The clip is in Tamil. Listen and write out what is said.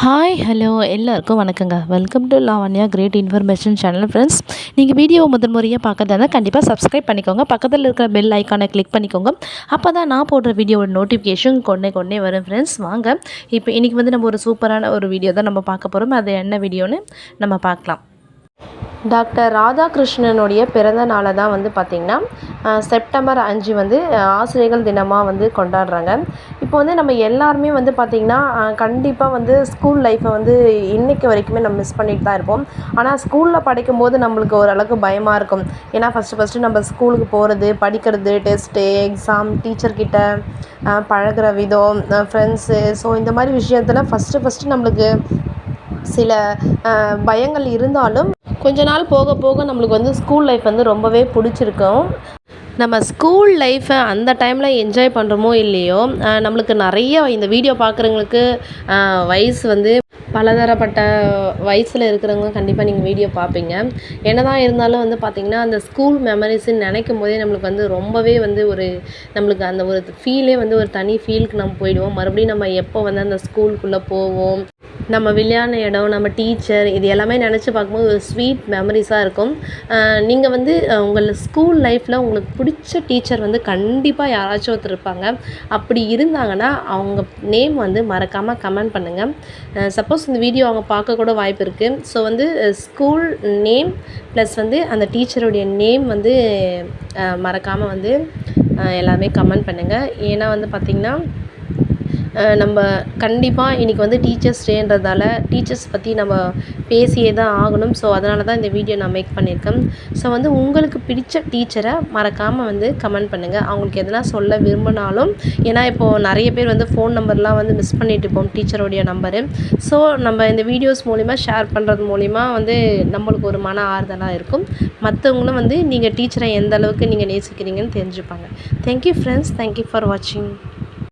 ஹாய் ஹலோ எல்லாருக்கும் வணக்கங்க. Welcome to Lavanya great information channel. Friends, நீங்கள் வீடியோவை முதல் முறையாக பார்க்கறதா இருந்தால் கண்டிப்பாக சப்ஸ்கிரைப் பண்ணிக்கோங்க. பக்கத்தில் இருக்கிற பெல் ஐக்கானை கிளிக் பண்ணிக்கோங்க. அப்போ தான் நான் போடுற வீடியோட நோட்டிஃபிகேஷன் கொண்டே வரும். ஃப்ரெண்ட்ஸ், வாங்க இப்போ இன்றைக்கி வந்து நம்ம ஒரு சூப்பரான ஒரு வீடியோ தான் நம்ம பார்க்க போகிறோம். அது என்ன வீடியோன்னு நம்ம பார்க்கலாம். டாக்டர் ராதாகிருஷ்ணனுடைய பிறந்த நாளை தான் வந்து பார்த்திங்கன்னா செப்டம்பர் 5 வந்து ஆசிரியர்கள் தினமாக வந்து கொண்டாடுறாங்க. இப்போ வந்து நம்ம எல்லாருமே வந்து பார்த்திங்கன்னா கண்டிப்பாக வந்து ஸ்கூல் லைஃப்பை வந்து இன்றைக்கி வரைக்குமே நம்ம மிஸ் பண்ணிட்டு தான் இருப்போம். ஆனால் ஸ்கூலில் படிக்கும்போது நம்மளுக்கு ஓரளவுக்கு பயமாக இருக்கும். ஏன்னா ஃபஸ்ட்டு நம்ம ஸ்கூலுக்கு போகிறது, படிக்கிறது, டெஸ்ட்டு, எக்ஸாம், டீச்சர்கிட்ட பழகுற விதம், ஃப்ரெண்ட்ஸு, ஸோ இந்த மாதிரி விஷயத்தில் ஃபஸ்ட்டு நம்மளுக்கு சில பயங்கள் இருந்தாலும் கொஞ்ச நாள் போக போக நம்மளுக்கு வந்து ஸ்கூல் லைஃப் வந்து ரொம்பவே பிடிச்சிருக்கும். நம்ம ஸ்கூல் லைஃப்பை அந்த டைமில் என்ஜாய் பண்ணுறோமோ இல்லையோ, நம்மளுக்கு நிறைய இந்த வீடியோ பார்க்குறவங்களுக்கு வயசு வந்து பலதரப்பட்ட வயசில் இருக்கிறவங்க கண்டிப்பாக நீங்கள் வீடியோ பார்ப்பீங்க. என்ன தான் இருந்தாலும் வந்து பார்த்திங்கன்னா அந்த ஸ்கூல் மெமரிஸ்ன்னு நினைக்கும் போதே நம்மளுக்கு வந்து ரொம்பவே வந்து நம்மளுக்கு அந்த ஒரு ஃபீலே வந்து ஒரு தனி ஃபீலுக்கு நம்ம போயிடுவோம். மறுபடியும் நம்ம எப்போ வந்து அந்த ஸ்கூலுக்குள்ளே போவோம், நம்ம விளையாடின இடம், நம்ம டீச்சர், இது எல்லாமே நினச்சி பார்க்கும்போது ஒரு ஸ்வீட் மெமரிஸாக இருக்கும். நீங்கள் வந்து உங்கள் ஸ்கூல் லைஃப்பில் உங்களுக்கு பிடிச்ச டீச்சர் வந்து கண்டிப்பாக யாராச்சும் ஒருத்தர் இருப்பாங்க. அப்படி இருந்தாங்கன்னா அவங்க நேம் வந்து மறக்காமல் கமெண்ட் பண்ணுங்கள். சப்போஸ் இந்த வீடியோ அவங்க பார்க்க கூட வாய்ப்பு இருக்குது. ஸோ வந்து ஸ்கூல் நேம் ப்ளஸ் வந்து அந்த டீச்சருடைய நேம் வந்து மறக்காமல் வந்து எல்லாமே கமெண்ட் பண்ணுங்கள். ஏன்னா வந்து பார்த்திங்கன்னா நம்ம கண்டிப்பாக இன்றைக்கி வந்து டீச்சர்ஸ் டேன்றதால டீச்சர்ஸ் பற்றி நம்ம பேசியே தான் ஆகணும். ஸோ அதனால தான் இந்த வீடியோ நான் மேக் பண்ணியிருக்கேன். ஸோ வந்து உங்களுக்கு பிடிச்ச டீச்சரை மறக்காமல் வந்து கமெண்ட் பண்ணுங்கள். அவங்களுக்கு எதனா சொல்ல விரும்பினாலும், ஏன்னா இப்போது நிறைய பேர் வந்து ஃபோன் நம்பர்லாம் வந்து மிஸ் பண்ணிட்டு இருப்போம், டீச்சருடைய நம்பரு. ஸோ நம்ம இந்த வீடியோஸ் மூலிமா ஷேர் பண்ணுறது மூலிமா வந்து நம்மளுக்கு ஒரு மன ஆறுதலாக இருக்கும். மற்றவங்களும் வந்து நீங்கள் டீச்சரை எந்த அளவுக்கு நீங்கள் நேசிக்கிறீங்கன்னு தெரிஞ்சுப்பாங்க. தேங்க்யூ ஃப்ரெண்ட்ஸ், தேங்க்யூ ஃபார் வாட்சிங்.